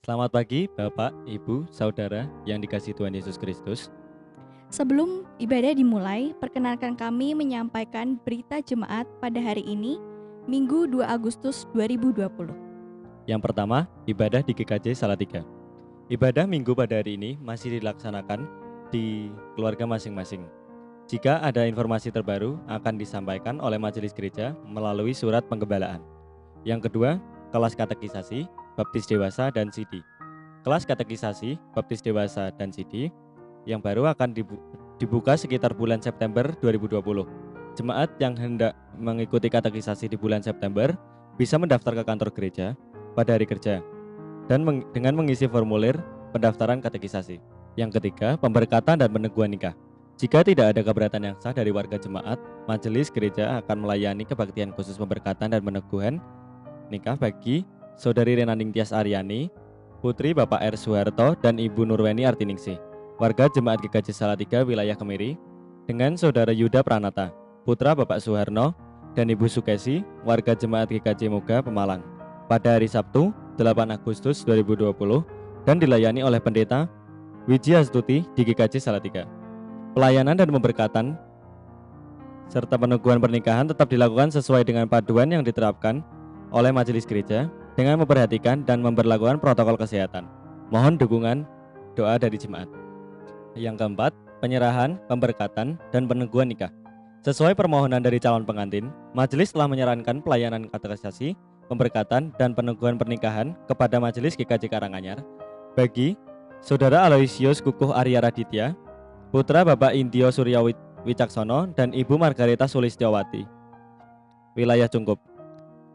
Selamat pagi, Bapak, Ibu, Saudara yang dikasihi Tuhan Yesus Kristus. Sebelum ibadah dimulai, perkenankan kami menyampaikan berita jemaat pada hari ini, Minggu 2 Agustus 2020. Yang pertama, ibadah di GKJ Salatiga. Ibadah Minggu pada hari ini masih dilaksanakan di keluarga masing-masing. Jika ada informasi terbaru akan disampaikan oleh majelis gereja melalui surat penggembalaan. Yang kedua, kelas katekisasi, baptis dewasa dan CD. Kelas katekisasi, baptis dewasa dan CD yang baru akan dibuka sekitar bulan September 2020. Jemaat yang hendak mengikuti katekisasi di bulan September bisa mendaftar ke kantor gereja pada hari kerja dan dengan mengisi formulir pendaftaran katekisasi. Yang ketiga, pemberkatan dan peneguhan nikah. Jika tidak ada keberatan yang sah dari warga jemaat, majelis gereja akan melayani kebaktian khusus pemberkatan dan peneguhan nikah bagi Saudari Renaning Tias Aryani, Putri Bapak R. Suharto dan Ibu Nurweni Artiningsih, warga jemaat GKJ Salatiga wilayah Kemiri, dengan Saudara Yuda Pranata, putra Bapak Suharno dan Ibu Sukesi, warga jemaat GKJ Moga Pemalang, pada hari Sabtu 8 Agustus 2020 dan dilayani oleh Pendeta Wiji Astuti di GKJ Salatiga. Pelayanan dan pemberkatan serta peneguhan pernikahan tetap dilakukan sesuai dengan paduan yang diterapkan oleh majelis gereja dengan memperhatikan dan memberlakukan protokol kesehatan. Mohon dukungan doa dari jemaat. Yang keempat, penyerahan, pemberkatan, dan peneguhan nikah. Sesuai permohonan dari calon pengantin, majelis telah menyarankan pelayanan katekisasi, pemberkatan, dan peneguhan pernikahan kepada majelis GKJ Karanganyar bagi Saudara Aloysius Kukuh Arya Raditya, putra Bapak Indio Surya Wicaksono dan Ibu Margareta Sulistiawati, wilayah Cungkup,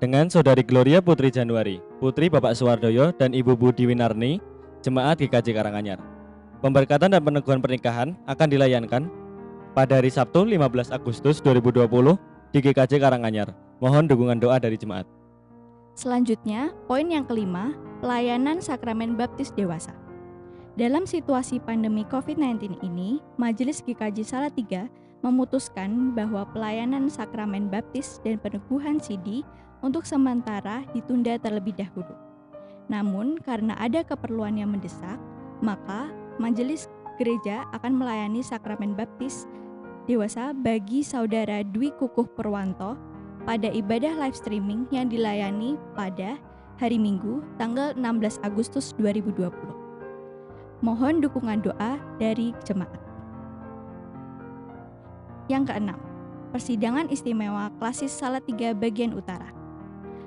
dengan Saudari Gloria Putri Januari, putri Bapak Suwardoyo dan Ibu Budi Winarni, jemaat GKJ Karanganyar. Pemberkatan dan peneguhan pernikahan akan dilayankan pada hari Sabtu 15 Agustus 2020 di GKJ Karanganyar. Mohon dukungan doa dari jemaat. Selanjutnya, poin yang kelima, pelayanan sakramen baptis dewasa. Dalam situasi pandemi COVID-19 ini, Majelis GKJ Salatiga memutuskan bahwa pelayanan sakramen baptis dan peneguhan CD untuk sementara ditunda terlebih dahulu. Namun, karena ada keperluan yang mendesak, maka Majelis Gereja akan melayani sakramen baptis dewasa bagi Saudara Dwi Kukuh Purwanto pada ibadah live streaming yang dilayani pada hari Minggu, tanggal 16 Agustus 2020. Mohon dukungan doa dari jemaat. Yang keenam, persidangan istimewa klasis Salatiga bagian utara.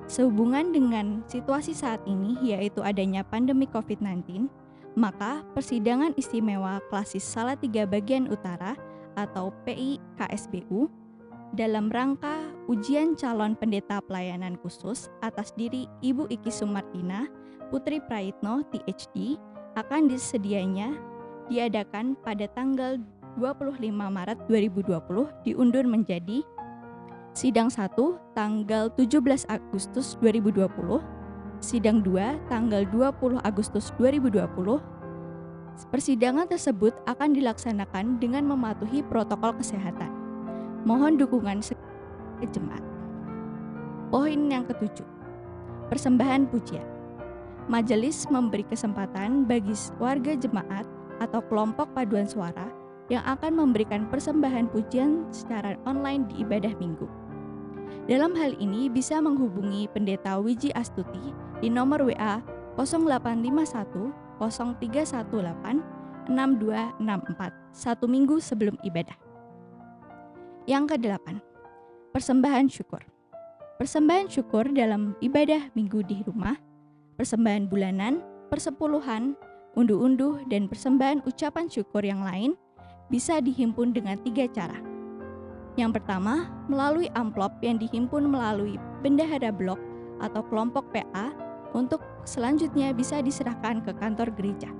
Sehubungan dengan situasi saat ini, yaitu adanya pandemi COVID-19, maka persidangan istimewa klasis Salatiga bagian utara atau PIKSBU dalam rangka ujian calon pendeta pelayanan khusus atas diri Ibu Iki Sumartina, Putri Praitno, THD, akan disedianya diadakan pada tanggal 25 Maret 2020 diundur menjadi sidang 1 tanggal 17 Agustus 2020, sidang 2 tanggal 20 Agustus 2020. Persidangan tersebut akan dilaksanakan dengan mematuhi protokol kesehatan. Mohon dukungan jemaat. Poin yang ketujuh, persembahan pujian. Majelis memberi kesempatan bagi warga jemaat atau kelompok paduan suara yang akan memberikan persembahan pujian secara online di ibadah minggu. Dalam hal ini bisa menghubungi Pendeta Wiji Astuti di nomor WA 0851 0318 6264 1 minggu sebelum ibadah. Yang kedelapan, persembahan syukur. Persembahan syukur dalam ibadah minggu di rumah, persembahan bulanan, persepuluhan, unduh-unduh, dan persembahan ucapan syukur yang lain bisa dihimpun dengan 3 cara. Yang pertama, melalui amplop yang dihimpun melalui bendahara blok atau kelompok PA untuk selanjutnya bisa diserahkan ke kantor gereja.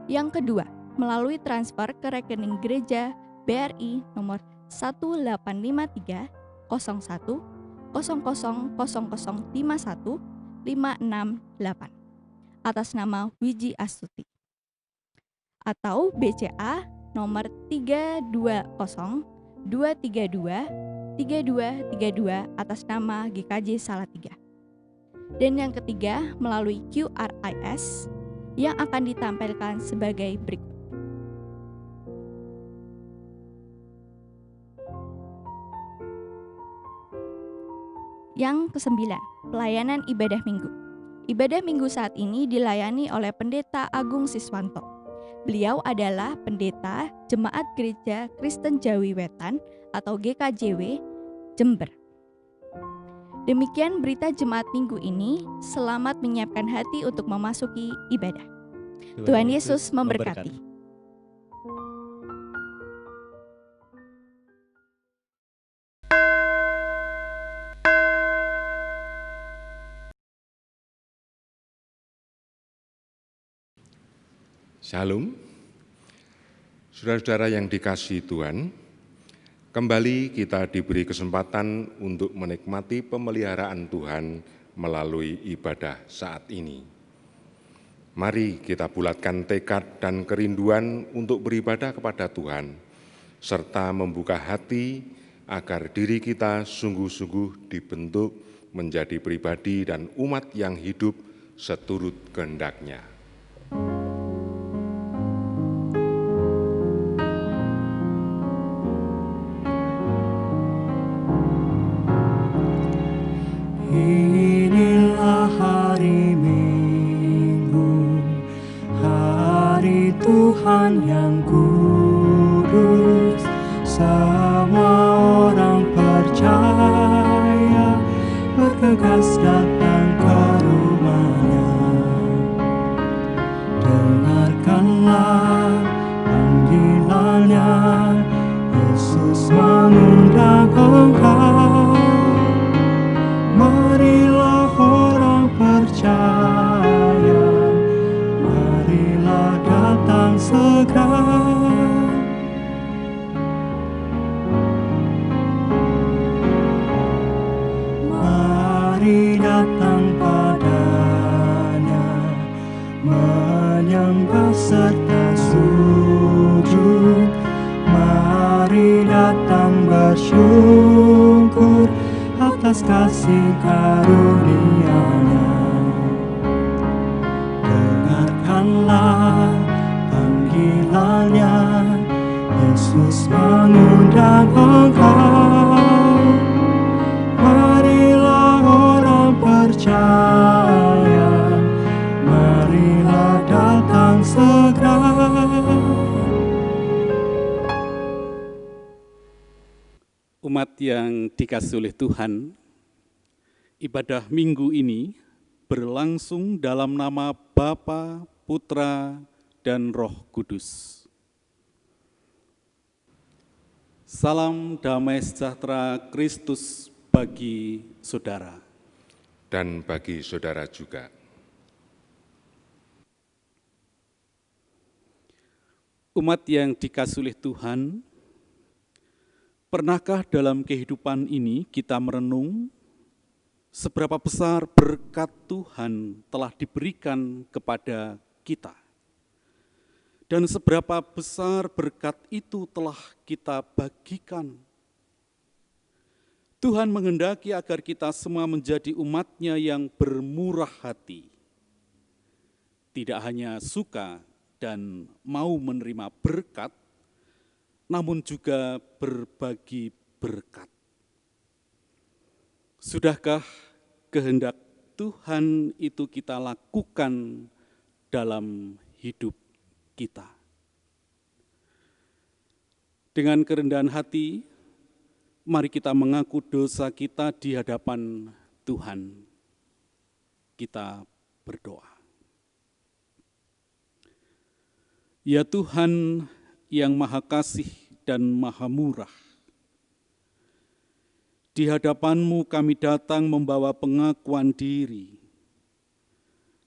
Yang kedua, melalui transfer ke rekening gereja BRI nomor 1853 01 00 0051 568 atas nama Wiji Astuti, atau BCA nomor 320 232 3232 atas nama GKJ Salatiga. Dan yang ketiga, melalui QRIS yang akan ditampilkan sebagai berikut. Yang kesembilan, pelayanan ibadah minggu. Ibadah minggu saat ini dilayani oleh Pendeta Agung Siswanto. Beliau adalah pendeta Jemaat Gereja Kristen Jawi Wetan atau GKJW Jember. Demikian berita Jemaat Minggu ini. Selamat menyiapkan hati untuk memasuki ibadah. Tuhan Yesus memberkati. Shalom, saudara-saudara yang dikasihi Tuhan, kembali kita diberi kesempatan untuk menikmati pemeliharaan Tuhan melalui ibadah saat ini. Mari kita bulatkan tekad dan kerinduan untuk beribadah kepada Tuhan, serta membuka hati agar diri kita sungguh-sungguh dibentuk menjadi pribadi dan umat yang hidup seturut kehendak-Nya. Inilah hari Minggu, hari Tuhan yang kudus. Semua orang percaya bergegas datang ke rumah-Nya. Dengarkanlah panggilan-Nya, Yesus mengundang engkau. Marilah orang percaya, marilah datang segera. Mari datang padanya, menyembah serta sujud. Mari datang bersyukur atas kasih karunia-Nya. Dengarkanlah panggilan-Nya, Yesus mengundang engkau. Marilah orang percaya, marilah datang segera. Umat yang dikasihi oleh Tuhan, ibadah minggu ini berlangsung dalam nama Bapa, Putra, dan Roh Kudus. Salam damai sejahtera Kristus bagi saudara. Dan bagi saudara juga. Umat yang dikasihi oleh Tuhan, pernahkah dalam kehidupan ini kita merenung seberapa besar berkat Tuhan telah diberikan kepada kita? Dan seberapa besar berkat itu telah kita bagikan? Tuhan menghendaki agar kita semua menjadi umat-Nya yang bermurah hati. Tidak hanya suka dan mau menerima berkat, namun juga berbagi berkat. Sudahkah kehendak Tuhan itu kita lakukan dalam hidup kita? Dengan kerendahan hati, mari kita mengaku dosa kita di hadapan Tuhan. Kita berdoa. Ya Tuhan yang Maha Kasih dan Maha Murah, di hadapan-Mu kami datang membawa pengakuan diri.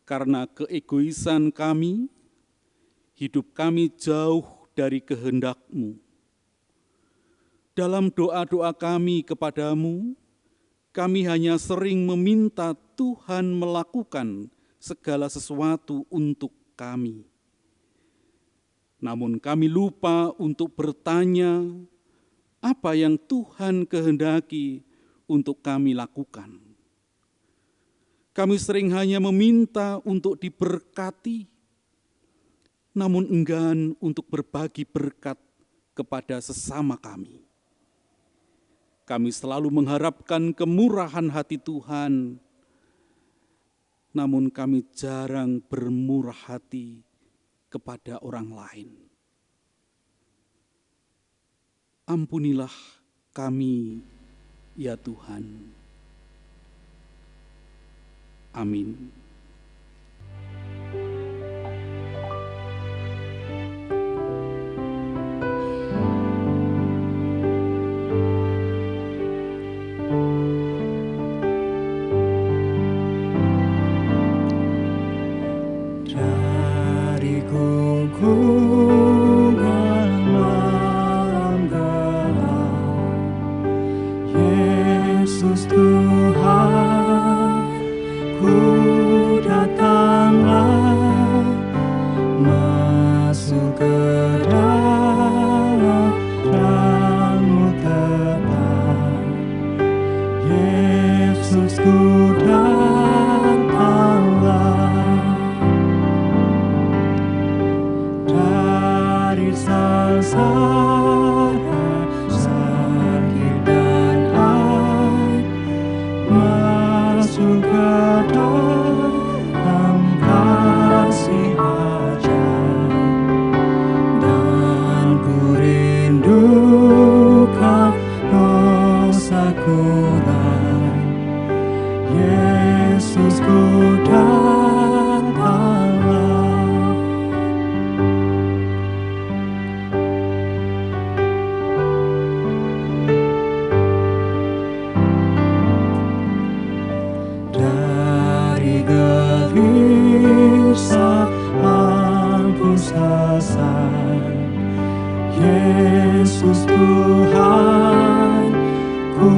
Karena keegoisan kami, hidup kami jauh dari kehendak-Mu. Dalam doa-doa kami kepadamu, kami hanya sering meminta Tuhan melakukan segala sesuatu untuk kami. Namun kami lupa untuk bertanya apa yang Tuhan kehendaki untuk kami lakukan. Kami sering hanya meminta untuk diberkati, namun enggan untuk berbagi berkat kepada sesama kami. Kami selalu mengharapkan kemurahan hati Tuhan, namun kami jarang bermurah hati kepada orang lain. Ampunilah kami, ya Tuhan. Amin. Dari gungkungan malam gelap, Yesus Tuhan, ku datanglah, masuk ke dalam terang-Mu terang. Yesus, ku datanglah, dari sengsara, sakit dan aib, masuk ke dalam kasih ajaib. Dan ku rindukan dosaku rai, Yesus, ku datanglah. Dari gelisahku sesat, Yesus Tuhan, ku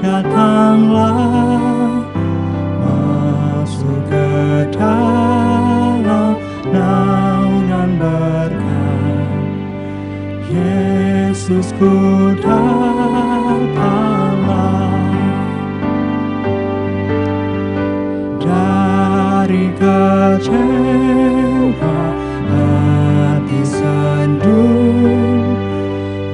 datanglah, masuk ke dalam naungan berkat. Yesus, ku datanglah, dari kecewa hati sendu,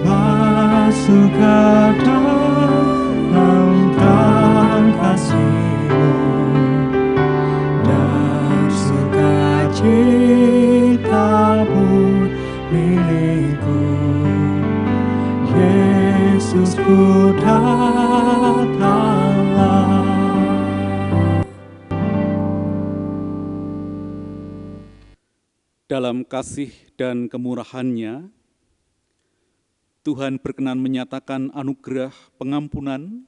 masuk ke dalam terang kasih-Mu, dan sukacita pun milikku. Yesus, ku datanglah. Dalam kasih dan kemurahan-Nya, Tuhan berkenan menyatakan anugerah pengampunan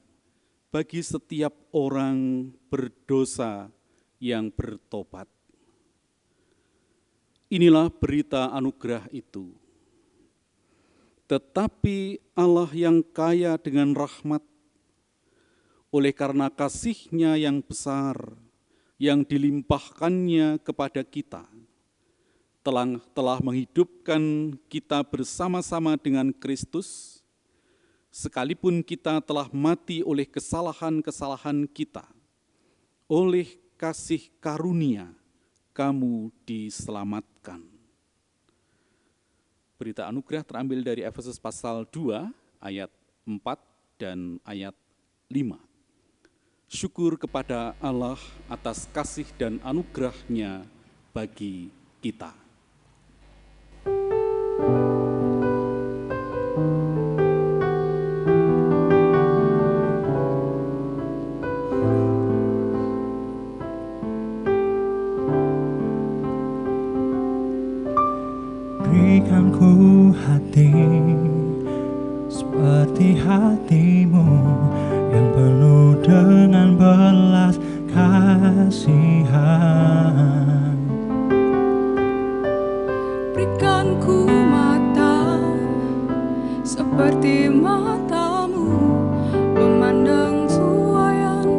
bagi setiap orang berdosa yang bertobat. Inilah berita anugerah itu. Tetapi Allah yang kaya dengan rahmat, oleh karena kasih-Nya yang besar, yang dilimpahkannya kepada kita, telah menghidupkan kita bersama-sama dengan Kristus, sekalipun kita telah mati oleh kesalahan-kesalahan kita. Oleh kasih karunia, kamu diselamatkan. Berita anugerah terambil dari Efesus pasal 2, ayat 4 dan ayat 5. Syukur kepada Allah atas kasih dan anugerah-Nya bagi kita. Berikan ku hati seperti hati-Mu yang penuh dengan belas kasihan. Berikan ku mata seperti mata-Mu, memandang suayan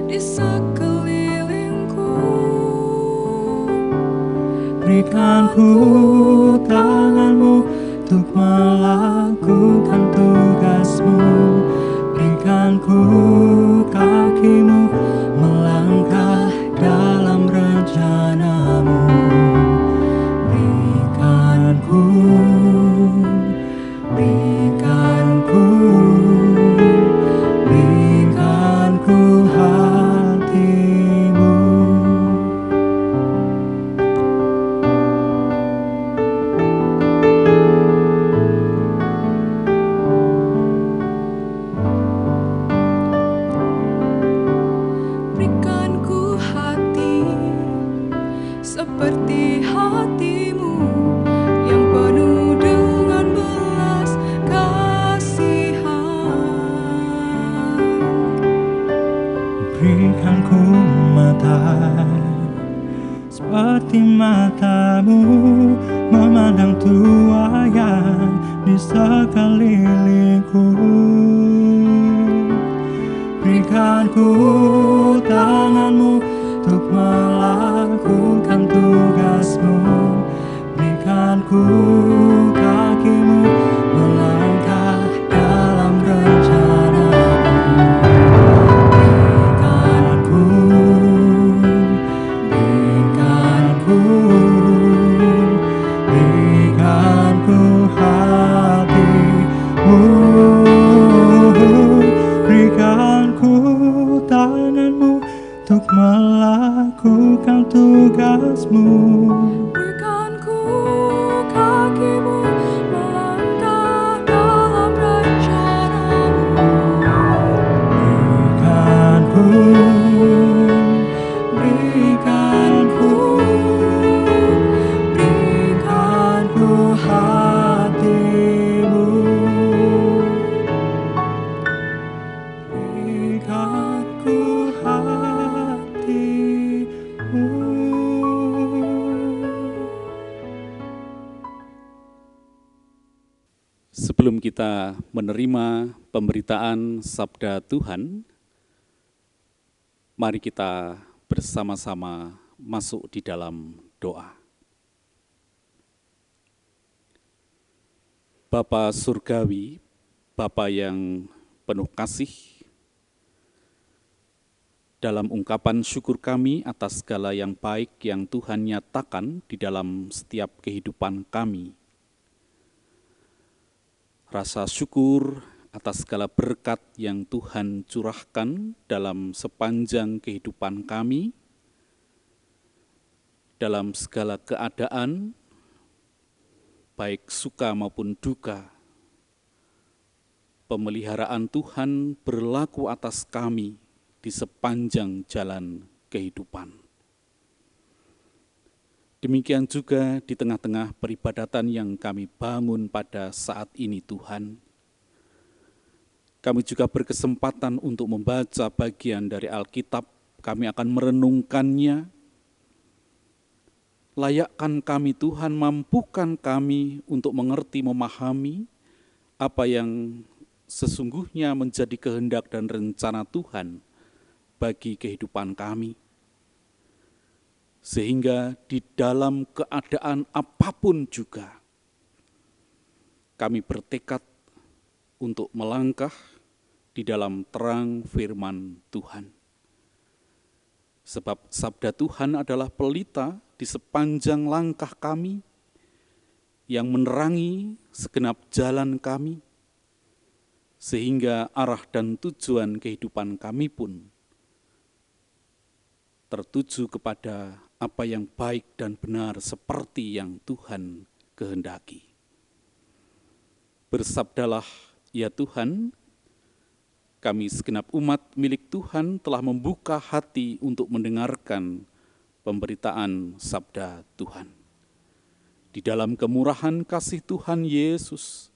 di sekelilingku. Berikan ku tangan-Mu untuk melakukan tugas-Mu. Berikan ku kaki-Mu melangkah rencanamu. Berikan ku hatimu. Berikan ku hati seperti hatimu yang penuh dengan belas kasihan. Berikan ku mata seperti matamu, memandang tua yang di sekelilingku. Berikan ku tanganmu untuk melakukan tugasmu. Berikan ku kakimu melangkah dalam rencanamu. Berikan ku hatimu. Berikan ku tanganmu untuk melakukan tugasmu. Berikan ku kakimu melangkah dalam rencanamu. Berikan ku hatimu. Berikan ku hatimu. Sebelum kita menerima pemberitaan Sabda Tuhan, mari kita bersama-sama masuk di dalam doa. Bapa Surgawi, Bapa yang penuh kasih, dalam ungkapan syukur kami atas segala yang baik yang Tuhan nyatakan di dalam setiap kehidupan kami. Rasa syukur atas segala berkat yang Tuhan curahkan dalam sepanjang kehidupan kami, dalam segala keadaan, baik suka maupun duka. Pemeliharaan Tuhan berlaku atas kami di sepanjang jalan kehidupan. Demikian juga di tengah-tengah peribadatan yang kami bangun pada saat ini Tuhan. Kami juga berkesempatan untuk membaca bagian dari Alkitab, kami akan merenungkannya. Layakkan kami Tuhan, mampukan kami untuk mengerti, memahami apa yang sesungguhnya menjadi kehendak dan rencana Tuhan bagi kehidupan kami. Sehingga di dalam keadaan apapun juga, kami bertekad untuk melangkah di dalam terang firman Tuhan. Sebab sabda Tuhan adalah pelita di sepanjang langkah kami, yang menerangi segenap jalan kami, sehingga arah dan tujuan kehidupan kami pun tertuju kepada apa yang baik dan benar seperti yang Tuhan kehendaki. Bersabdalah, ya Tuhan, kami segenap umat milik Tuhan telah membuka hati untuk mendengarkan pemberitaan sabda Tuhan. Di dalam kemurahan kasih Tuhan Yesus,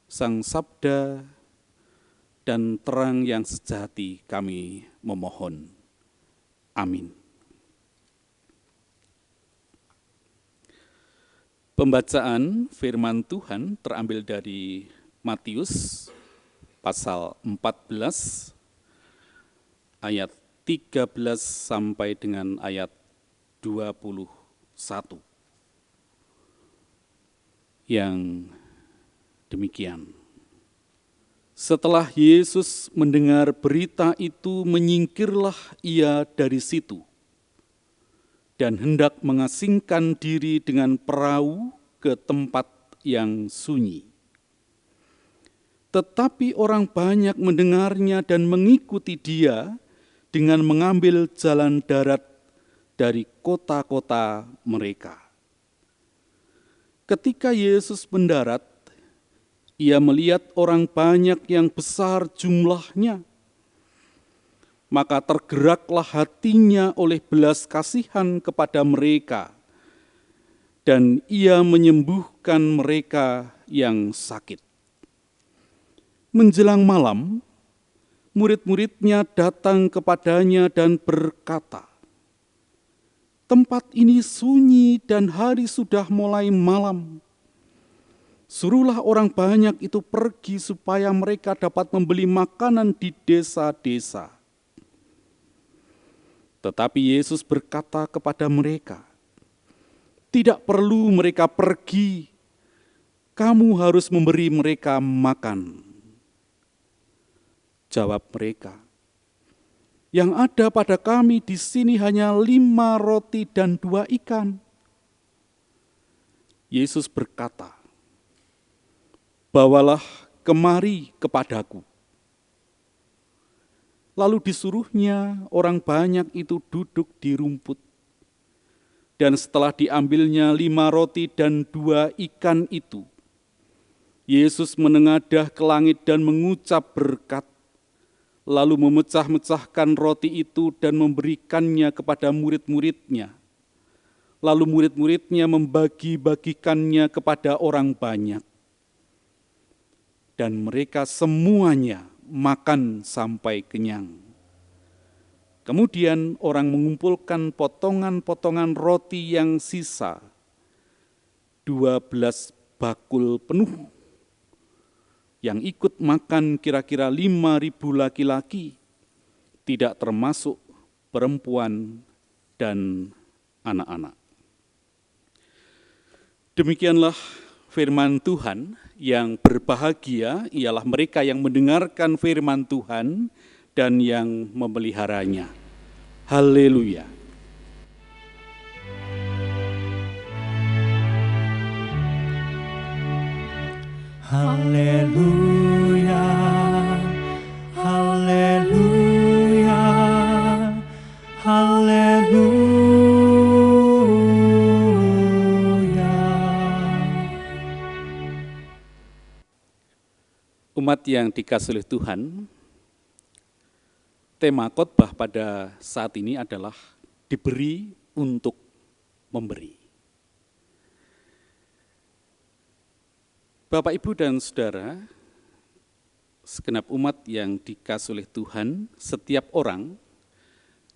Sang Sabda dan terang yang sejati kami memohon. Amin. Pembacaan firman Tuhan terambil dari Matius pasal 14 ayat 13 sampai dengan ayat 21. Yang demikian. Setelah Yesus mendengar berita itu, menyingkirlah ia dari situ dan hendak mengasingkan diri dengan perahu ke tempat yang sunyi. Tetapi orang banyak mendengarnya dan mengikuti dia dengan mengambil jalan darat dari kota-kota mereka. Ketika Yesus mendarat, ia melihat orang banyak yang besar jumlahnya. Maka tergeraklah hatinya oleh belas kasihan kepada mereka, dan ia menyembuhkan mereka yang sakit. Menjelang malam, murid-muridnya datang kepadanya dan berkata, "Tempat ini sunyi dan hari sudah mulai malam. Suruhlah orang banyak itu pergi supaya mereka dapat membeli makanan di desa-desa." Tetapi Yesus berkata kepada mereka, "Tidak perlu mereka pergi, kamu harus memberi mereka makan." Jawab mereka, "Yang ada pada kami di sini hanya 5 roti dan 2 ikan." Yesus berkata, "Bawalah kemari kepadaku." Lalu disuruhnya orang banyak itu duduk di rumput. Dan setelah diambilnya 5 roti dan 2 ikan itu, Yesus menengadah ke langit dan mengucap berkat, lalu memecah-mecahkan roti itu dan memberikannya kepada murid-muridnya. Lalu murid-muridnya membagi-bagikannya kepada orang banyak. Dan mereka semuanya makan sampai kenyang. Kemudian orang mengumpulkan potongan-potongan roti yang sisa, 12 bakul penuh. Yang ikut makan kira-kira 5.000 laki-laki, tidak termasuk perempuan dan anak-anak. Demikianlah firman Tuhan. Yang berbahagia ialah mereka yang mendengarkan firman Tuhan dan yang memeliharanya. Haleluya. Haleluya, haleluya, haleluya. Umat yang dikasihi oleh Tuhan, tema khotbah pada saat ini adalah diberi untuk memberi. Bapak, Ibu, dan Saudara, segenap umat yang dikasihi oleh Tuhan, setiap orang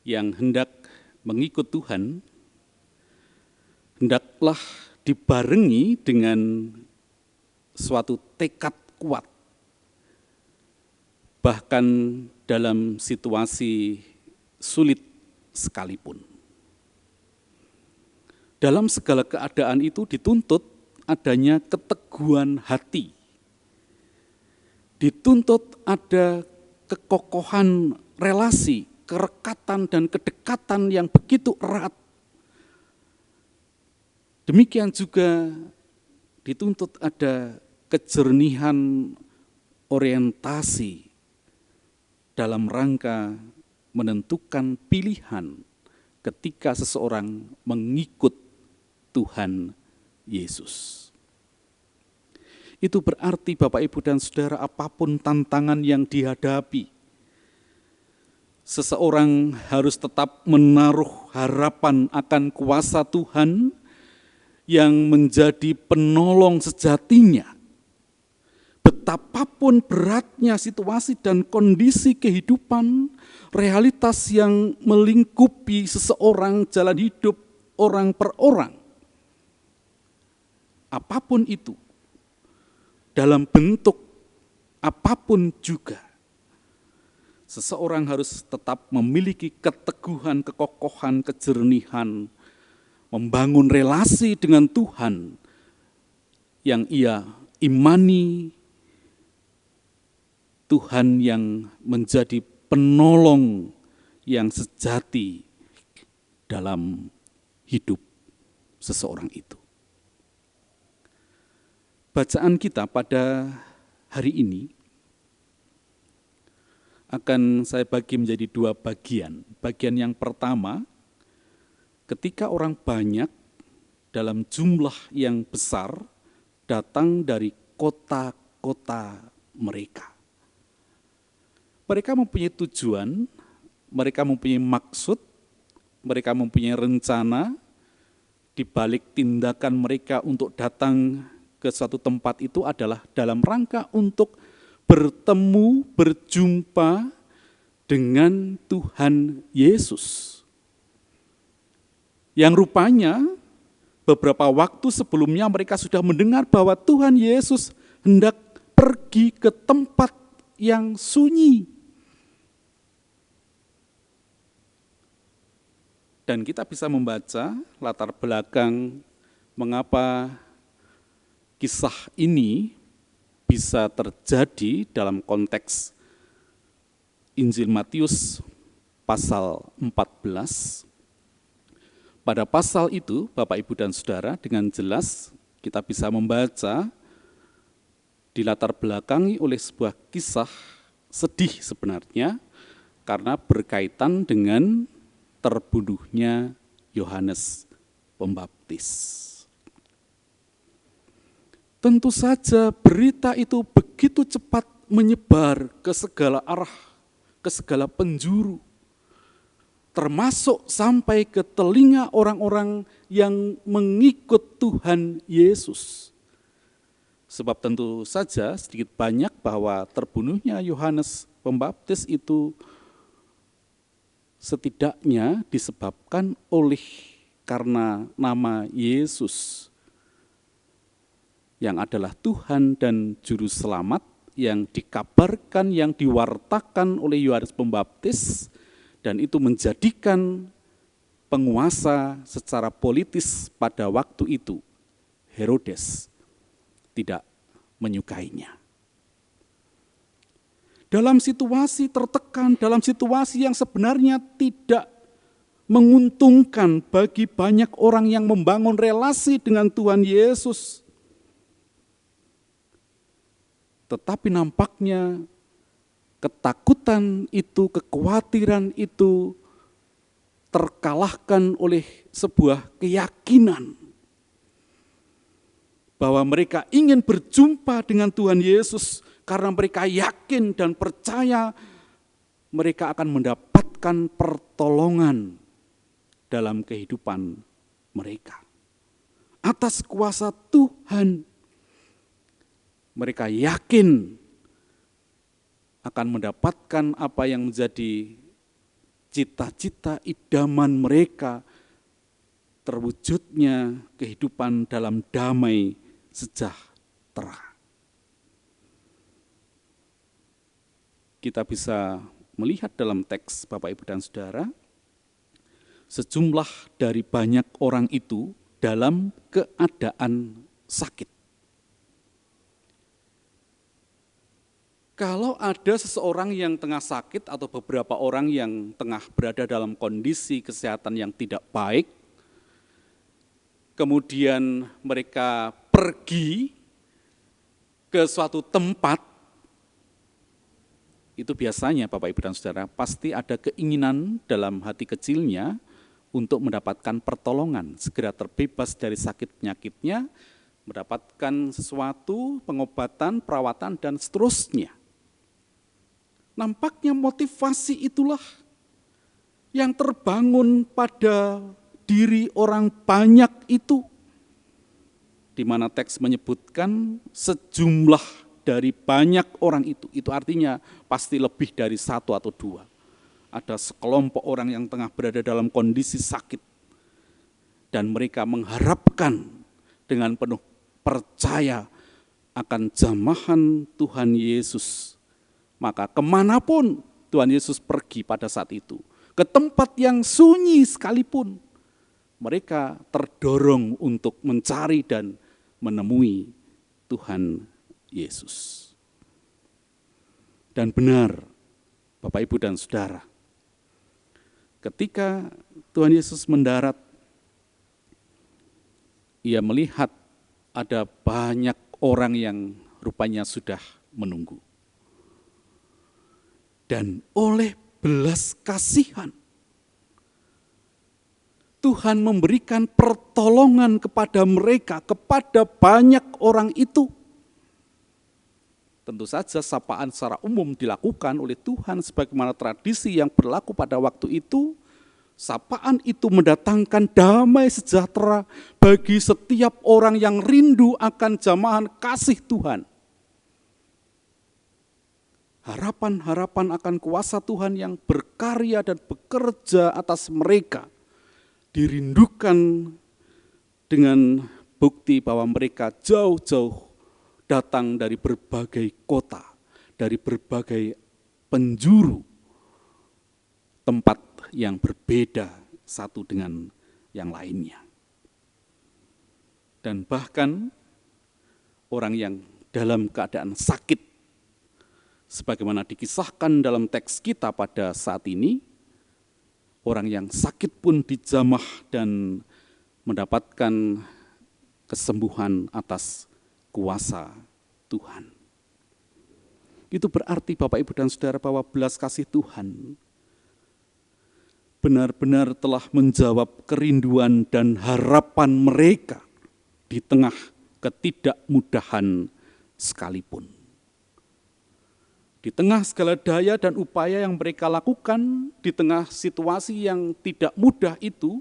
yang hendak mengikut Tuhan, hendaklah dibarengi dengan suatu tekad kuat. Bahkan dalam situasi sulit sekalipun. Dalam segala keadaan itu dituntut adanya keteguhan hati. Dituntut ada kekokohan relasi, kerekatan dan kedekatan yang begitu erat. Demikian juga dituntut ada kejernihan orientasi dalam rangka menentukan pilihan ketika seseorang mengikut Tuhan Yesus. Itu berarti Bapak, Ibu, dan Saudara, apapun tantangan yang dihadapi, seseorang harus tetap menaruh harapan akan kuasa Tuhan yang menjadi penolong sejatinya. Betapapun beratnya situasi dan kondisi kehidupan, realitas yang melingkupi seseorang, jalan hidup orang per orang, apapun itu, dalam bentuk apapun juga, seseorang harus tetap memiliki keteguhan, kekokohan, kejernihan, membangun relasi dengan Tuhan yang ia imani, Tuhan yang menjadi penolong yang sejati dalam hidup seseorang itu. Bacaan kita pada hari ini akan saya bagi menjadi dua bagian. Bagian yang pertama, ketika orang banyak dalam jumlah yang besar datang dari kota-kota mereka. Mereka mempunyai tujuan, mereka mempunyai maksud, mereka mempunyai rencana, di balik tindakan mereka untuk datang ke suatu tempat itu adalah dalam rangka untuk bertemu, berjumpa dengan Tuhan Yesus. Yang rupanya beberapa waktu sebelumnya mereka sudah mendengar bahwa Tuhan Yesus hendak pergi ke tempat yang sunyi. Dan kita bisa membaca latar belakang mengapa kisah ini bisa terjadi dalam konteks Injil Matius pasal 14. Pada pasal itu, Bapak, Ibu, dan Saudara, dengan jelas kita bisa membaca dilatar belakangi oleh sebuah kisah sedih sebenarnya, karena berkaitan dengan terbunuhnya Yohanes Pembaptis. Tentu saja berita itu begitu cepat menyebar ke segala arah, ke segala penjuru, termasuk sampai ke telinga orang-orang yang mengikut Tuhan Yesus. Sebab tentu saja sedikit banyak bahwa terbunuhnya Yohanes Pembaptis itu setidaknya disebabkan oleh karena nama Yesus yang adalah Tuhan dan Juru Selamat yang dikabarkan, yang diwartakan oleh Yohanes Pembaptis, dan itu menjadikan penguasa secara politis pada waktu itu, Herodes, tidak menyukainya. Dalam situasi tertekan, dalam situasi yang sebenarnya tidak menguntungkan bagi banyak orang yang membangun relasi dengan Tuhan Yesus, tetapi nampaknya ketakutan itu, kekhawatiran itu terkalahkan oleh sebuah keyakinan bahwa mereka ingin berjumpa dengan Tuhan Yesus karena mereka yakin dan percaya mereka akan mendapatkan pertolongan dalam kehidupan mereka. Atas kuasa Tuhan, mereka yakin akan mendapatkan apa yang menjadi cita-cita idaman mereka, terwujudnya kehidupan dalam damai sejahtera. Kita bisa melihat dalam teks Bapak, Ibu, dan Saudara, sejumlah dari banyak orang itu dalam keadaan sakit. Kalau ada seseorang yang tengah sakit atau beberapa orang yang tengah berada dalam kondisi kesehatan yang tidak baik, kemudian mereka pergi ke suatu tempat, itu biasanya Bapak, Ibu, dan Saudara pasti ada keinginan dalam hati kecilnya untuk mendapatkan pertolongan, segera terbebas dari sakit penyakitnya, mendapatkan sesuatu, pengobatan, perawatan, dan seterusnya. Nampaknya motivasi itulah yang terbangun pada diri orang banyak itu, di mana teks menyebutkan sejumlah dari banyak orang itu artinya pasti lebih dari satu atau dua. Ada sekelompok orang yang tengah berada dalam kondisi sakit, dan mereka mengharapkan dengan penuh percaya akan jamahan Tuhan Yesus. Maka kemanapun Tuhan Yesus pergi pada saat itu, ke tempat yang sunyi sekalipun, mereka terdorong untuk mencari dan menemui Tuhan Yesus. Dan benar, Bapak, Ibu, dan Saudara, ketika Tuhan Yesus mendarat ia melihat ada banyak orang yang rupanya sudah menunggu. Dan oleh belas kasihan, Tuhan memberikan pertolongan kepada mereka, kepada banyak orang itu. Tentu saja sapaan secara umum dilakukan oleh Tuhan sebagaimana tradisi yang berlaku pada waktu itu. Sapaan itu mendatangkan damai sejahtera bagi setiap orang yang rindu akan jamahan kasih Tuhan. Harapan-harapan akan kuasa Tuhan yang berkarya dan bekerja atas mereka dirindukan dengan bukti bahwa mereka jauh-jauh datang dari berbagai kota, dari berbagai penjuru tempat yang berbeda satu dengan yang lainnya. Dan bahkan orang yang dalam keadaan sakit, sebagaimana dikisahkan dalam teks kita pada saat ini, orang yang sakit pun dijamah dan mendapatkan kesembuhan atas kuasa Tuhan. Itu berarti Bapak, Ibu, dan Saudara bahwa belas kasih Tuhan benar-benar telah menjawab kerinduan dan harapan mereka di tengah ketidakmudahan sekalipun. Di tengah segala daya dan upaya yang mereka lakukan, di tengah situasi yang tidak mudah itu,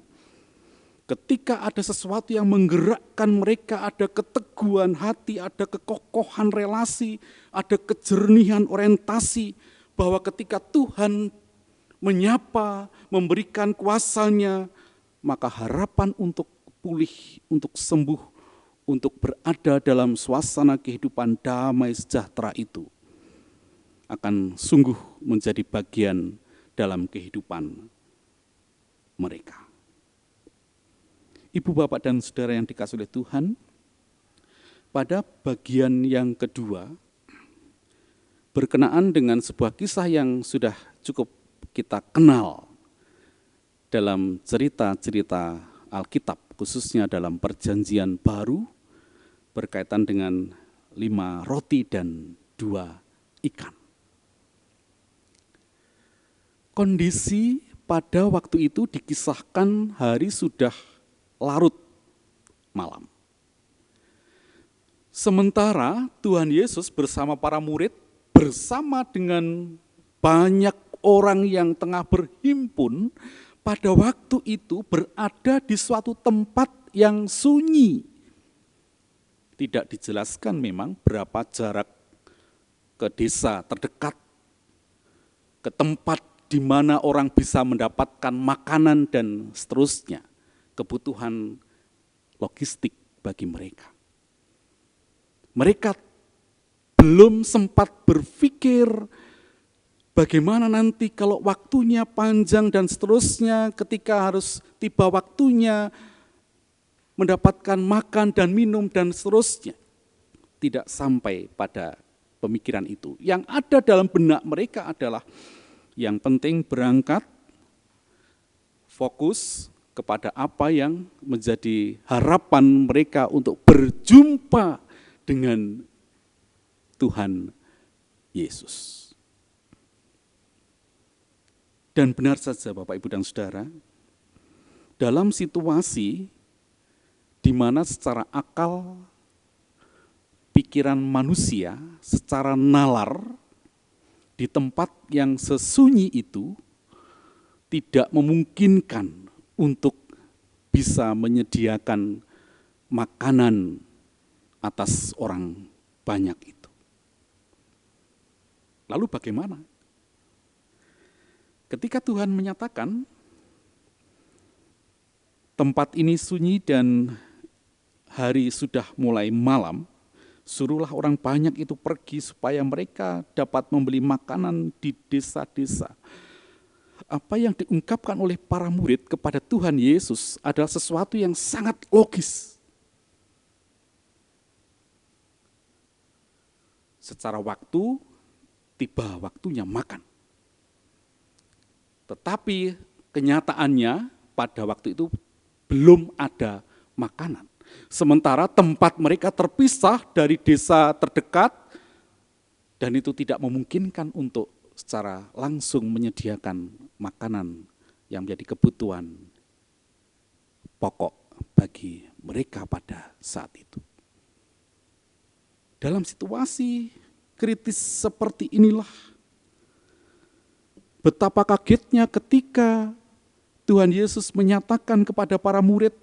ketika ada sesuatu yang menggerakkan mereka, ada keteguhan hati, ada kekokohan relasi, ada kejernihan orientasi, bahwa ketika Tuhan menyapa, memberikan kuasa-Nya, maka harapan untuk pulih, untuk sembuh, untuk berada dalam suasana kehidupan damai sejahtera itu akan sungguh menjadi bagian dalam kehidupan mereka. Ibu, Bapak, dan Saudara yang dikasihi oleh Tuhan, pada bagian yang kedua, berkenaan dengan sebuah kisah yang sudah cukup kita kenal dalam cerita-cerita Alkitab, khususnya dalam Perjanjian Baru, berkaitan dengan 5 roti dan 2 ikan. Kondisi pada waktu itu dikisahkan hari sudah larut malam. Sementara Tuhan Yesus bersama para murid, bersama dengan banyak orang yang tengah berhimpun, pada waktu itu berada di suatu tempat yang sunyi. Tidak dijelaskan memang berapa jarak ke desa terdekat, ke tempat di mana orang bisa mendapatkan makanan dan seterusnya, kebutuhan logistik bagi mereka. Mereka belum sempat berpikir bagaimana nanti kalau waktunya panjang dan seterusnya, ketika harus tiba waktunya mendapatkan makan dan minum dan seterusnya. Tidak sampai pada pemikiran itu. Yang ada dalam benak mereka adalah yang penting berangkat, fokus kepada apa yang menjadi harapan mereka untuk berjumpa dengan Tuhan Yesus. Dan benar saja Bapak, Ibu, dan Saudara, dalam situasi di mana secara akal, pikiran manusia, secara nalar, di tempat yang sesunyi itu, tidak memungkinkan untuk bisa menyediakan makanan atas orang banyak itu. Lalu bagaimana? Ketika Tuhan menyatakan tempat ini sunyi dan hari sudah mulai malam, suruhlah orang banyak itu pergi supaya mereka dapat membeli makanan di desa-desa. Apa yang diungkapkan oleh para murid kepada Tuhan Yesus adalah sesuatu yang sangat logis. Secara waktu, tiba waktunya makan. Tetapi kenyataannya pada waktu itu belum ada makanan. Sementara tempat mereka terpisah dari desa terdekat dan itu tidak memungkinkan untuk secara langsung menyediakan makanan yang menjadi kebutuhan pokok bagi mereka pada saat itu. Dalam situasi kritis seperti inilah, betapa kagetnya ketika Tuhan Yesus menyatakan kepada para murid,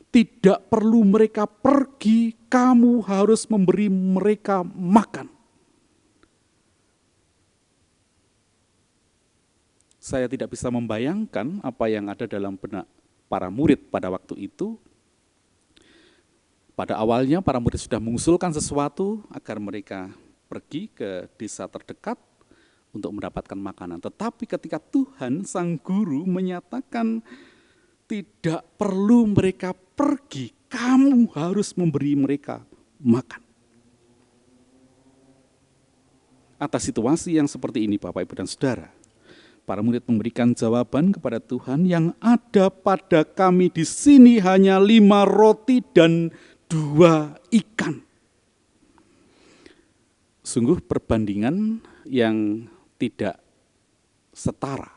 tidak perlu mereka pergi, kamu harus memberi mereka makan. Saya tidak bisa membayangkan apa yang ada dalam benak para murid pada waktu itu. Pada awalnya para murid sudah mengusulkan sesuatu agar mereka pergi ke desa terdekat untuk mendapatkan makanan. Tetapi ketika Tuhan Sang Guru menyatakan tidak perlu mereka pergi, kamu harus memberi mereka makan. Atas situasi yang seperti ini Bapak, Ibu, dan Saudara, para murid memberikan jawaban kepada Tuhan, yang ada pada kami di sini hanya 5 roti dan 2 ikan. Sungguh perbandingan yang tidak setara,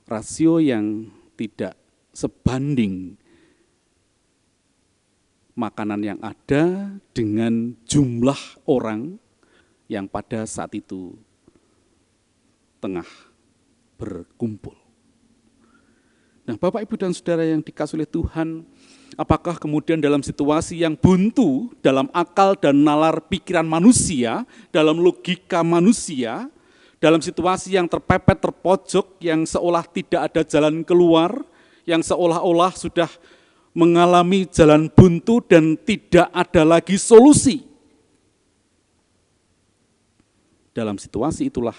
rasio yang tidak sebanding makanan yang ada dengan jumlah orang yang pada saat itu tengah berkumpul. Nah, Bapak, Ibu, dan Saudara yang dikasihi oleh Tuhan, apakah kemudian dalam situasi yang buntu, dalam akal dan nalar pikiran manusia, dalam logika manusia, dalam situasi yang terpepet, terpojok, yang seolah tidak ada jalan keluar, yang seolah-olah sudah mengalami jalan buntu dan tidak ada lagi solusi. Dalam situasi itulah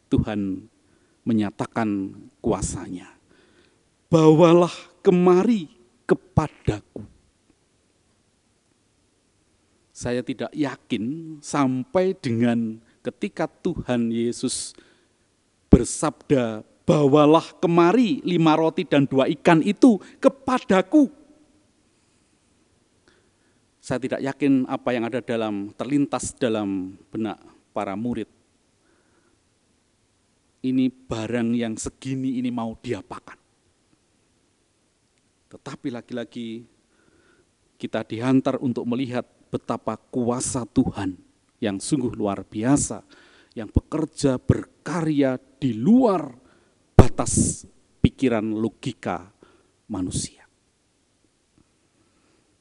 Tuhan menyatakan kuasa-Nya. Bawalah kemari kepadaku. Saya tidak yakin sampai dengan ketika Tuhan Yesus bersabda, bawalah kemari 5 roti dan 2 ikan itu kepadaku. Saya tidak yakin apa yang ada terlintas dalam benak para murid. Ini barang yang segini ini mau diapakan. Tetapi lagi-lagi kita dihantar untuk melihat betapa kuasa Tuhan yang sungguh luar biasa, yang bekerja berkarya di luar batas pikiran logika manusia.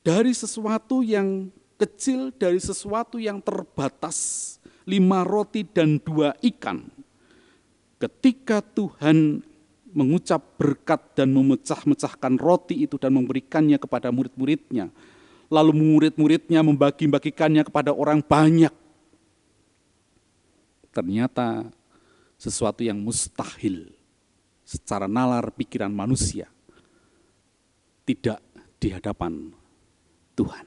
Dari sesuatu yang kecil, dari sesuatu yang terbatas, 5 roti dan 2 ikan, ketika Tuhan mengucap berkat dan memecah-mecahkan roti itu dan memberikannya kepada murid-muridnya, lalu murid-muridnya membagi-bagikannya kepada orang banyak, ternyata sesuatu yang mustahil secara nalar pikiran manusia tidak di hadapan Tuhan.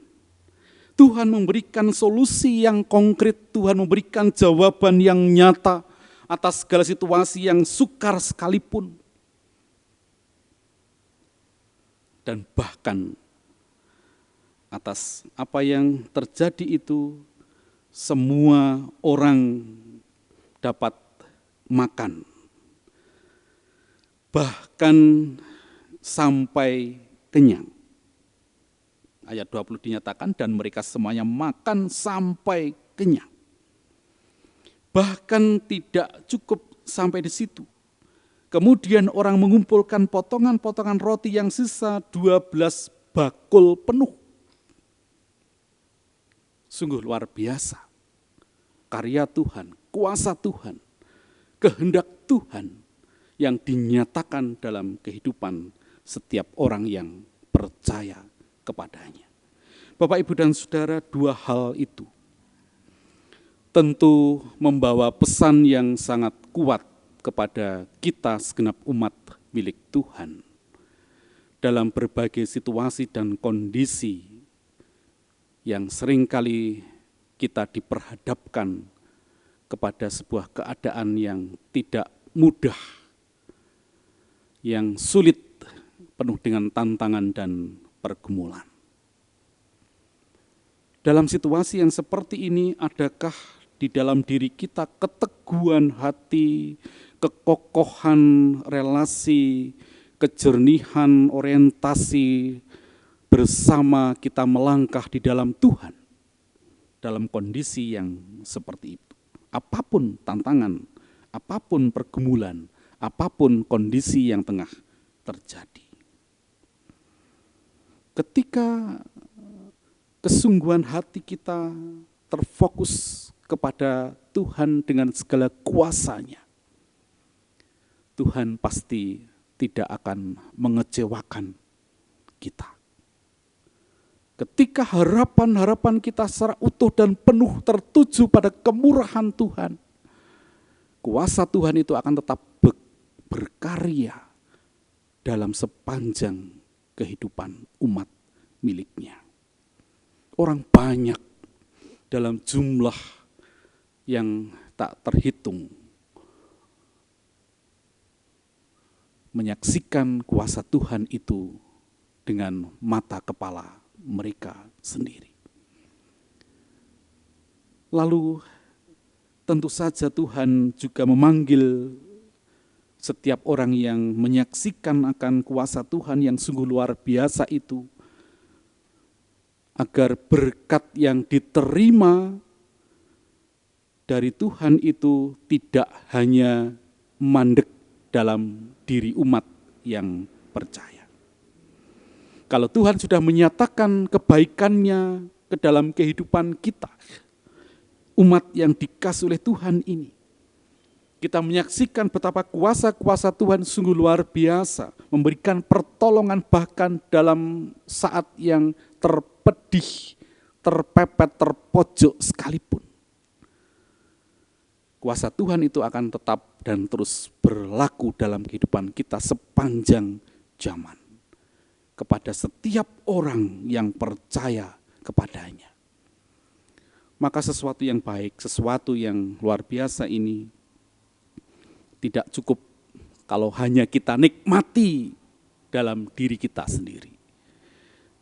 Tuhan memberikan solusi yang konkret, Tuhan memberikan jawaban yang nyata atas segala situasi yang sukar sekalipun. Dan bahkan atas apa yang terjadi itu, semua orang dapat makan. Bahkan sampai kenyang. Ayat 20 dinyatakan, dan mereka semuanya makan sampai kenyang. Bahkan tidak cukup sampai di situ. Kemudian orang mengumpulkan potongan-potongan roti yang sisa 12 bakul penuh. Sungguh luar biasa. Karya Tuhan, kuasa Tuhan, kehendak Tuhan yang dinyatakan dalam kehidupan setiap orang yang percaya kepadanya. Bapak, Ibu, dan Saudara, 2 hal itu tentu membawa pesan yang sangat kuat kepada kita segenap umat milik Tuhan dalam berbagai situasi dan kondisi yang seringkali kita diperhadapkan kepada sebuah keadaan yang tidak mudah, yang sulit, penuh dengan tantangan dan pergumulan. Dalam situasi yang seperti ini, adakah di dalam diri kita keteguhan hati, kekokohan relasi, kejernihan orientasi bersama kita melangkah di dalam Tuhan dalam kondisi yang seperti itu? Apapun tantangan, apapun pergumulan, apapun kondisi yang tengah terjadi. Ketika kesungguhan hati kita terfokus kepada Tuhan dengan segala kuasa-Nya, Tuhan pasti tidak akan mengecewakan kita. Ketika harapan-harapan kita secara utuh dan penuh tertuju pada kemurahan Tuhan, kuasa Tuhan itu akan tetap berkarya dalam sepanjang kehidupan umat miliknya. Orang banyak dalam jumlah yang tak terhitung menyaksikan kuasa Tuhan itu dengan mata kepala mereka sendiri. Lalu tentu saja Tuhan juga memanggil setiap orang yang menyaksikan akan kuasa Tuhan yang sungguh luar biasa itu, agar berkat yang diterima dari Tuhan itu tidak hanya mandek dalam diri umat yang percaya. Kalau Tuhan sudah menyatakan kebaikan-Nya ke dalam kehidupan kita, umat yang dikasih oleh Tuhan ini, kita menyaksikan betapa kuasa-kuasa Tuhan sungguh luar biasa, memberikan pertolongan bahkan dalam saat yang terpedih, terpepet, terpojok sekalipun. Kuasa Tuhan itu akan tetap dan terus berlaku dalam kehidupan kita sepanjang zaman, kepada setiap orang yang percaya kepadanya. Maka sesuatu yang baik, sesuatu yang luar biasa ini tidak cukup kalau hanya kita nikmati dalam diri kita sendiri.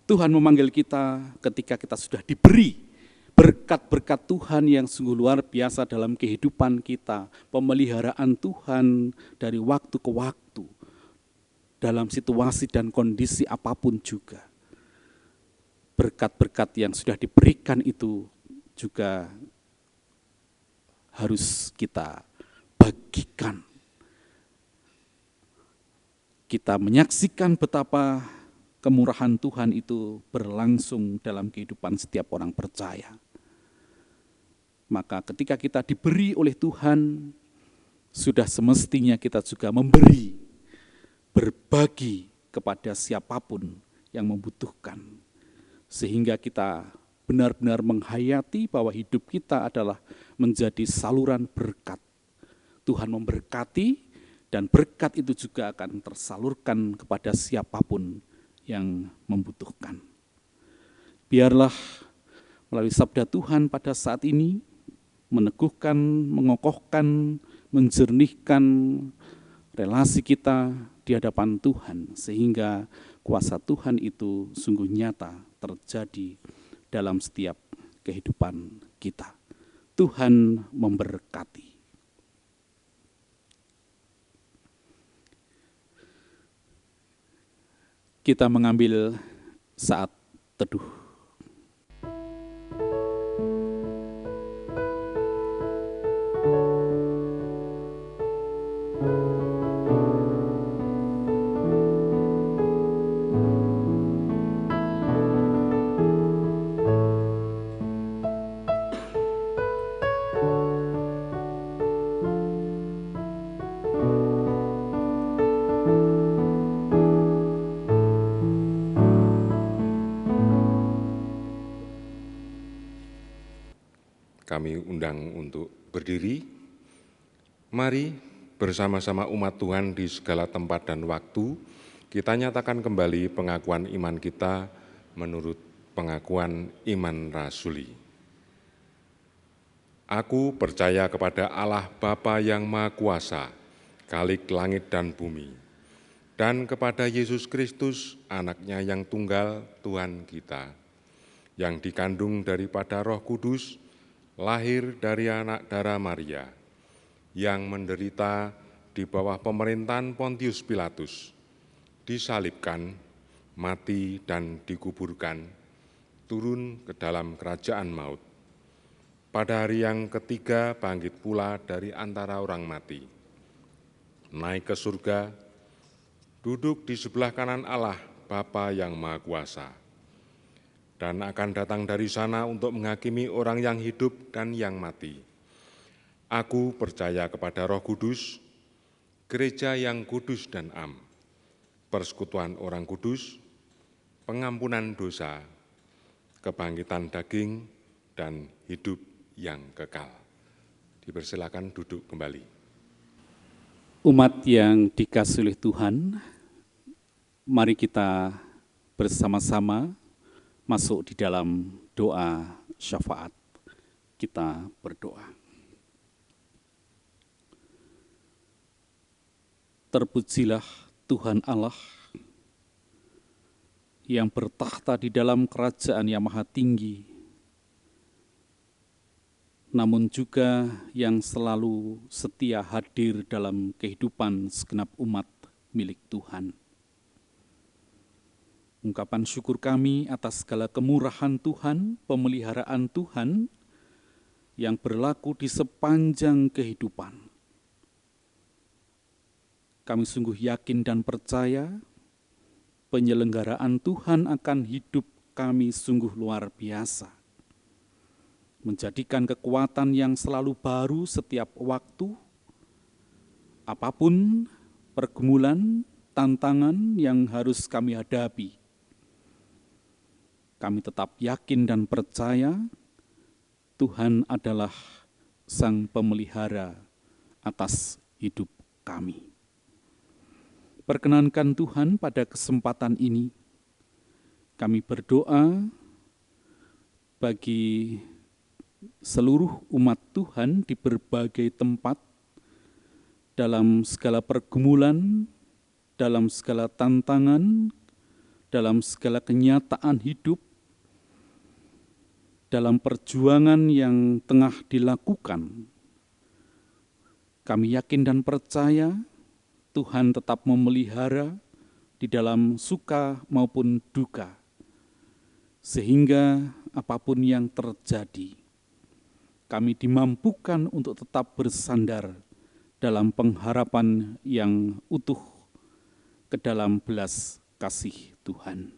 Tuhan memanggil kita ketika kita sudah diberi berkat-berkat Tuhan yang sungguh luar biasa dalam kehidupan kita, pemeliharaan Tuhan dari waktu ke waktu, dalam situasi dan kondisi apapun juga. Berkat-berkat yang sudah diberikan itu juga harus kita bagikan. Kita menyaksikan betapa kemurahan Tuhan itu berlangsung dalam kehidupan setiap orang percaya. Maka ketika kita diberi oleh Tuhan, sudah semestinya kita juga memberi, berbagi kepada siapapun yang membutuhkan. Sehingga kita benar-benar menghayati bahwa hidup kita adalah menjadi saluran berkat. Tuhan memberkati, dan berkat itu juga akan tersalurkan kepada siapapun yang membutuhkan. Biarlah melalui sabda Tuhan pada saat ini, meneguhkan, mengokohkan, menjernihkan relasi kita di hadapan Tuhan, sehingga kuasa Tuhan itu sungguh nyata terjadi dalam setiap kehidupan kita. Tuhan memberkati. Kita mengambil saat teduh. Kami undang untuk berdiri. Mari bersama-sama umat Tuhan di segala tempat dan waktu, kita nyatakan kembali pengakuan iman kita menurut pengakuan iman rasuli. Aku percaya kepada Allah Bapa yang Maha Kuasa, Khalik langit dan bumi, dan kepada Yesus Kristus, Anaknya yang tunggal Tuhan kita, yang dikandung daripada Roh Kudus, lahir dari anak darah Maria, yang menderita di bawah pemerintahan Pontius Pilatus, disalibkan, mati dan dikuburkan, turun ke dalam kerajaan maut. Pada hari yang ketiga bangkit pula dari antara orang mati, naik ke surga, duduk di sebelah kanan Allah Bapa yang Maha Kuasa, dan akan datang dari sana untuk menghakimi orang yang hidup dan yang mati. Aku percaya kepada Roh Kudus, gereja yang kudus dan am, persekutuan orang kudus, pengampunan dosa, kebangkitan daging, dan hidup yang kekal. Dipersilakan duduk kembali. Umat yang dikasihi oleh Tuhan, mari kita bersama-sama masuk di dalam doa syafaat. Kita berdoa. Terpujilah Tuhan Allah yang bertakhta di dalam kerajaan yang maha tinggi, namun juga yang selalu setia hadir dalam kehidupan segenap umat milik Tuhan. Ungkapan syukur kami atas segala kemurahan Tuhan, pemeliharaan Tuhan yang berlaku di sepanjang kehidupan. Kami sungguh yakin dan percaya penyelenggaraan Tuhan akan hidup kami sungguh luar biasa, menjadikan kekuatan yang selalu baru setiap waktu, apapun pergumulan, tantangan yang harus kami hadapi. Kami tetap yakin dan percaya Tuhan adalah Sang Pemelihara atas hidup kami. Perkenankan Tuhan pada kesempatan ini, kami berdoa bagi seluruh umat Tuhan di berbagai tempat, dalam segala pergumulan, dalam segala tantangan, dalam segala kenyataan hidup, dalam perjuangan yang tengah dilakukan. Kami yakin dan percaya Tuhan tetap memelihara di dalam suka maupun duka, sehingga apapun yang terjadi, kami dimampukan untuk tetap bersandar dalam pengharapan yang utuh ke dalam belas kasih Tuhan.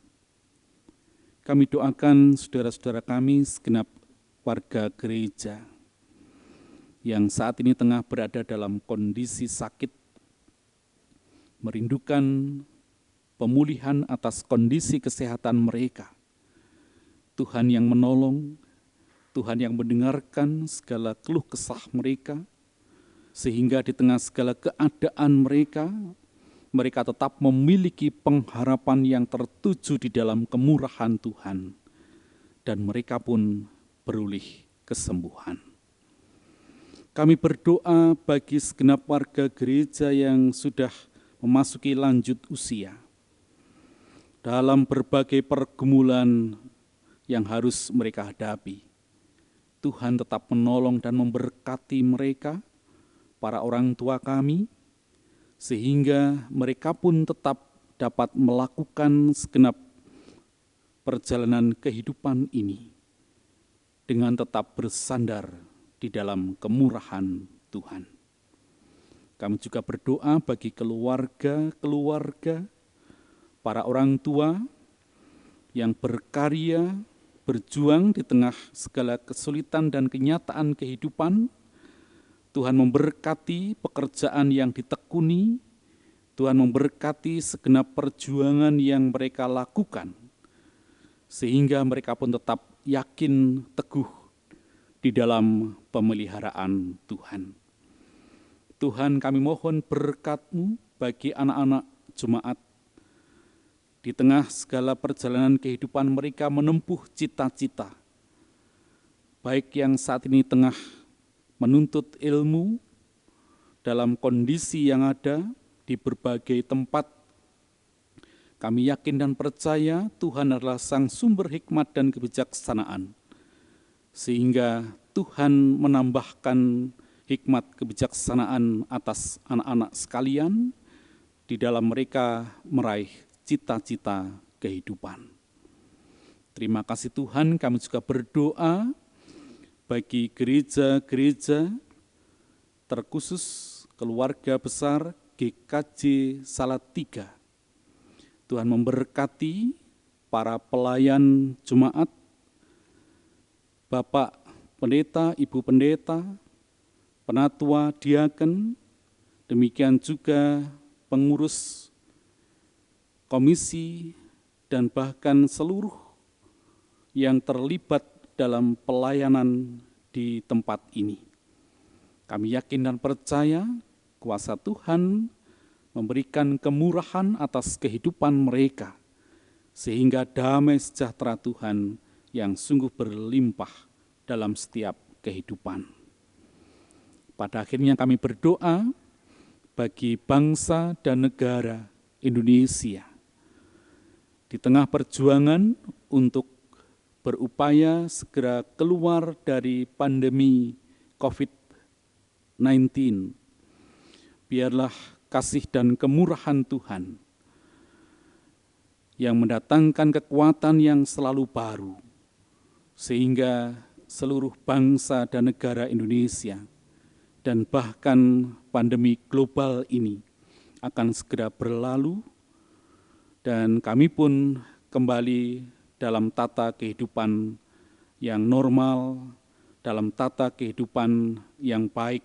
Kami doakan saudara-saudara kami segenap warga gereja yang saat ini tengah berada dalam kondisi sakit, merindukan pemulihan atas kondisi kesehatan mereka. Tuhan yang menolong, Tuhan yang mendengarkan segala keluh kesah mereka, sehingga di tengah segala keadaan mereka, mereka tetap memiliki pengharapan yang tertuju di dalam kemurahan Tuhan, dan mereka pun beroleh kesembuhan. Kami berdoa bagi segenap warga gereja yang sudah memasuki lanjut usia, dalam berbagai pergumulan yang harus mereka hadapi. Tuhan tetap menolong dan memberkati mereka, para orang tua kami, sehingga mereka pun tetap dapat melakukan segenap perjalanan kehidupan ini dengan tetap bersandar di dalam kemurahan Tuhan. Kami juga berdoa bagi keluarga-keluarga, para orang tua yang berkarya, berjuang di tengah segala kesulitan dan kenyataan kehidupan. Tuhan memberkati pekerjaan yang ditekuni, Tuhan memberkati segenap perjuangan yang mereka lakukan, sehingga mereka pun tetap yakin teguh di dalam pemeliharaan Tuhan. Tuhan, kami mohon berkat-Mu bagi anak-anak jemaat di tengah segala perjalanan kehidupan mereka menempuh cita-cita, baik yang saat ini tengah menuntut ilmu dalam kondisi yang ada di berbagai tempat, Kami yakin dan percaya Tuhan adalah sang sumber hikmat dan kebijaksanaan, sehingga Tuhan menambahkan hikmat kebijaksanaan atas anak-anak sekalian di dalam mereka meraih cita-cita kehidupan. Terima kasih Tuhan, kami juga berdoa bagi gereja-gereja, terkhusus keluarga besar GKJ Salatiga. Tuhan memberkati para pelayan jemaat, Bapak Pendeta, Ibu Pendeta, penatua, diaken, demikian juga pengurus komisi, dan bahkan seluruh yang terlibat dalam pelayanan di tempat ini. Kami yakin dan percaya kuasa Tuhan memberikan kemurahan atas kehidupan mereka, sehingga damai sejahtera Tuhan yang sungguh berlimpah dalam setiap kehidupan. Pada akhirnya kami berdoa bagi bangsa dan negara Indonesia di tengah perjuangan untuk berupaya segera keluar dari pandemi COVID-19. Biarlah kasih dan kemurahan Tuhan yang mendatangkan kekuatan yang selalu baru, sehingga seluruh bangsa dan negara Indonesia dan bahkan pandemi global ini akan segera berlalu, dan kami pun kembali dalam tata kehidupan yang normal, dalam tata kehidupan yang baik,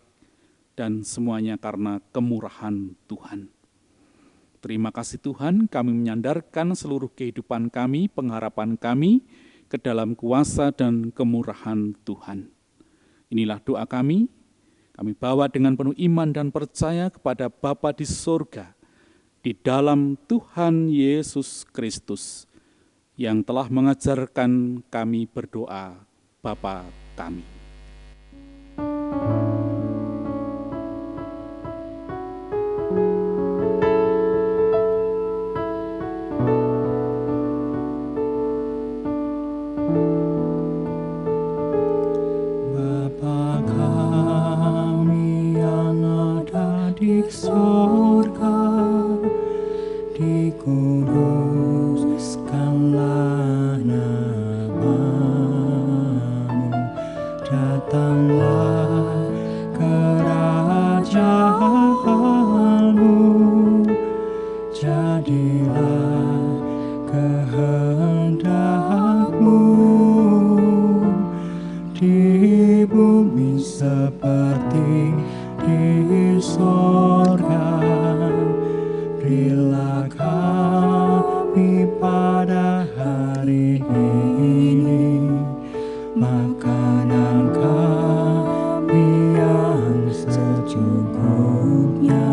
dan semuanya karena kemurahan Tuhan. Terima kasih Tuhan, kami menyandarkan seluruh kehidupan kami, pengharapan kami ke dalam kuasa dan kemurahan Tuhan. Inilah doa kami bawa dengan penuh iman dan percaya kepada Bapa di sorga, di dalam Tuhan Yesus Kristus, yang telah mengajarkan kami berdoa, Bapa kami. Bapa kami yang ada di surga, dikuduskanlah namamu, datanglah kerajaanmu, jadilah kehendakmu di bumi seperti di sorga. Berilah kami pada hari ini makanan kami yang secukupnya,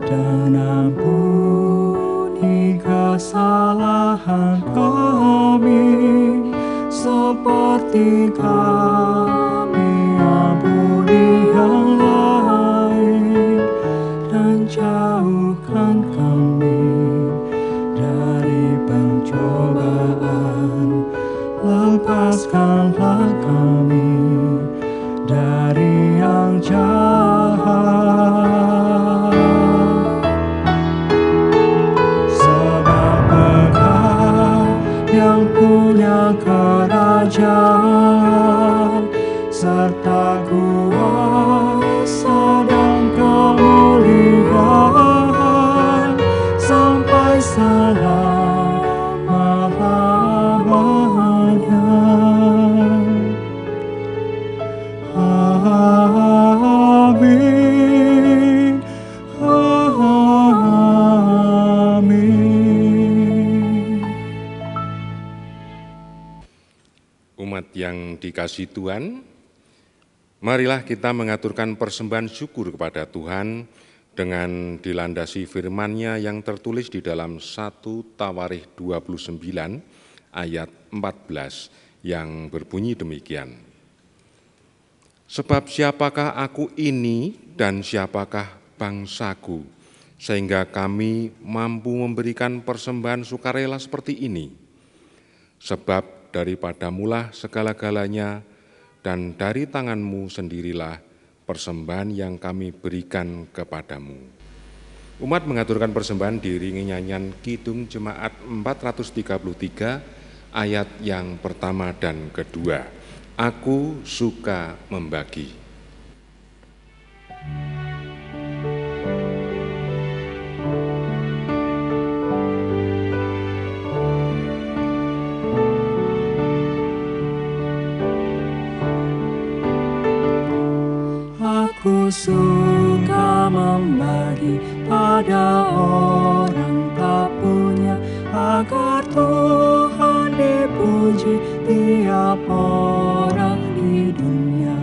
dan ampuni kesalahan kami seperti kami ampuni yang lain, dan jauhkan kami dari pencobaan, lepaskanlah kami dari yang jahat. Sebab Engkau yang punya kerajaan serta kuasa dan kemuliaan sampai selama-lamanya. Amin. Amin. Umat yang dikasihi Tuhan, marilah kita mengaturkan persembahan syukur kepada Tuhan dengan dilandasi firman-Nya yang tertulis di dalam 1 Tawarikh 29 ayat 14 yang berbunyi demikian. Sebab siapakah aku ini dan siapakah bangsaku, sehingga kami mampu memberikan persembahan sukarela seperti ini. Sebab daripadamulah segala-galanya, dan dari tangan-Mu sendirilah persembahan yang kami berikan kepadamu. Umat mengaturkan persembahan diiringi nyanyian Kidung Jemaat 433 ayat yang pertama dan kedua. Aku suka membagi. Aku suka membagi pada orang tak punya, agar Tuhan dipuji tiap orang di dunia.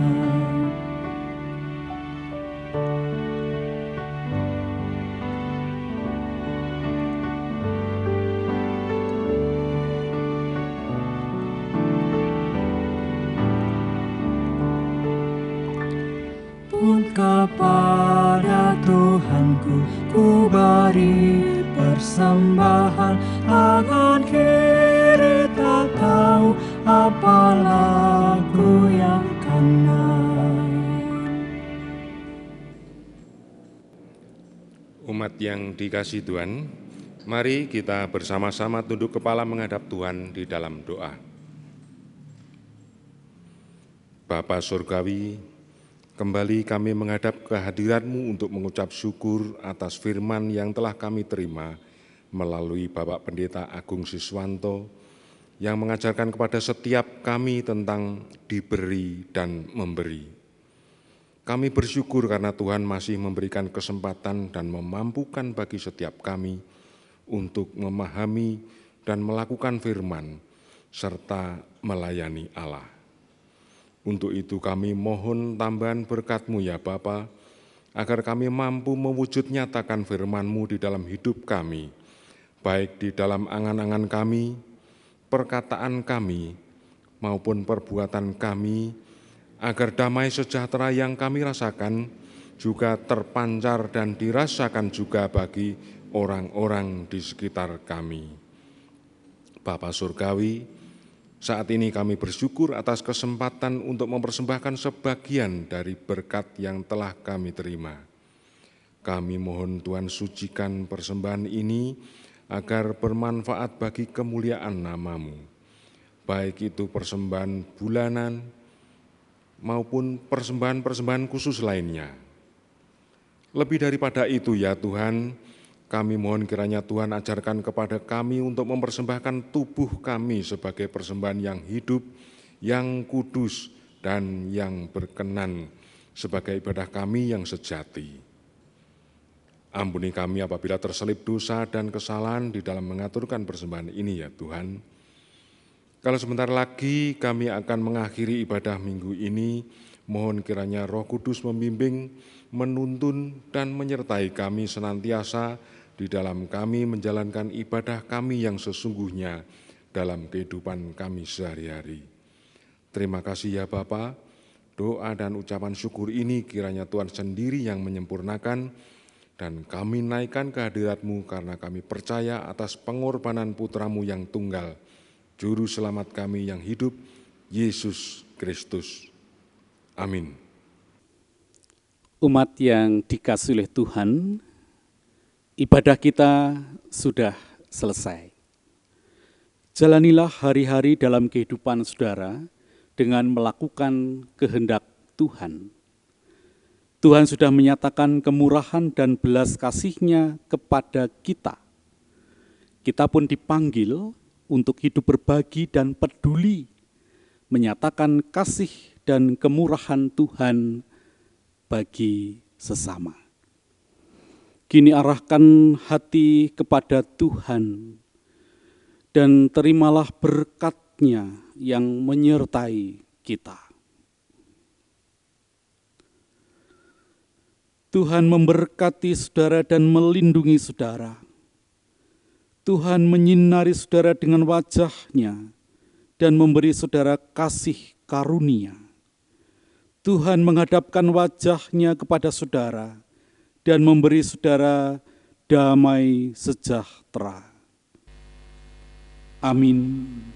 Pun kepada Tuhanku ku beri persembahan, tangan kiri tak tahu apalah ku yang kanan. Umat yang dikasihi Tuhan, mari kita bersama-sama tunduk kepala menghadap Tuhan di dalam doa. Bapa Surgawi, kembali kami menghadap kehadiran-Mu untuk mengucap syukur atas firman yang telah kami terima melalui Bapak Pendeta Agung Siswanto yang mengajarkan kepada setiap kami tentang diberi dan memberi. Kami bersyukur karena Tuhan masih memberikan kesempatan dan memampukan bagi setiap kami untuk memahami dan melakukan firman serta melayani Allah. Untuk itu kami mohon tambahan berkat-Mu ya Bapa, agar kami mampu mewujud nyatakan firman-Mu di dalam hidup kami, baik di dalam angan-angan kami, perkataan kami, maupun perbuatan kami, agar damai sejahtera yang kami rasakan juga terpancar dan dirasakan juga bagi orang-orang di sekitar kami. Bapa Surgawi, saat ini kami bersyukur atas kesempatan untuk mempersembahkan sebagian dari berkat yang telah kami terima. Kami mohon Tuhan sucikan persembahan ini agar bermanfaat bagi kemuliaan nama-Mu, baik itu persembahan bulanan maupun persembahan-persembahan khusus lainnya. Lebih daripada itu ya Tuhan, kami mohon kiranya Tuhan ajarkan kepada kami untuk mempersembahkan tubuh kami sebagai persembahan yang hidup, yang kudus, dan yang berkenan sebagai ibadah kami yang sejati. Ampuni kami apabila terselip dosa dan kesalahan di dalam mengaturkan persembahan ini ya Tuhan. Kalau sebentar lagi kami akan mengakhiri ibadah minggu ini, mohon kiranya Roh Kudus membimbing, menuntun, dan menyertai kami senantiasa di dalam kami menjalankan ibadah kami yang sesungguhnya dalam kehidupan kami sehari-hari. Terima kasih ya Bapa, doa dan ucapan syukur ini kiranya Tuhan sendiri yang menyempurnakan, dan kami naikkan kehadirat-Mu karena kami percaya atas pengorbanan Putra-Mu yang tunggal, Juru Selamat kami yang hidup, Yesus Kristus. Amin. Umat yang dikasihi oleh Tuhan, ibadah kita sudah selesai. Jalanilah hari-hari dalam kehidupan saudara dengan melakukan kehendak Tuhan. Tuhan sudah menyatakan kemurahan dan belas kasih-Nya kepada kita. Kita pun dipanggil untuk hidup berbagi dan peduli, menyatakan kasih dan kemurahan Tuhan bagi sesama. Kini arahkan hati kepada Tuhan dan terimalah berkat-Nya yang menyertai kita. Tuhan memberkati saudara dan melindungi saudara. Tuhan menyinari saudara dengan wajah-Nya dan memberi saudara kasih karunia. Tuhan menghadapkan wajah-Nya kepada saudara dan memberi saudara damai sejahtera. Amin.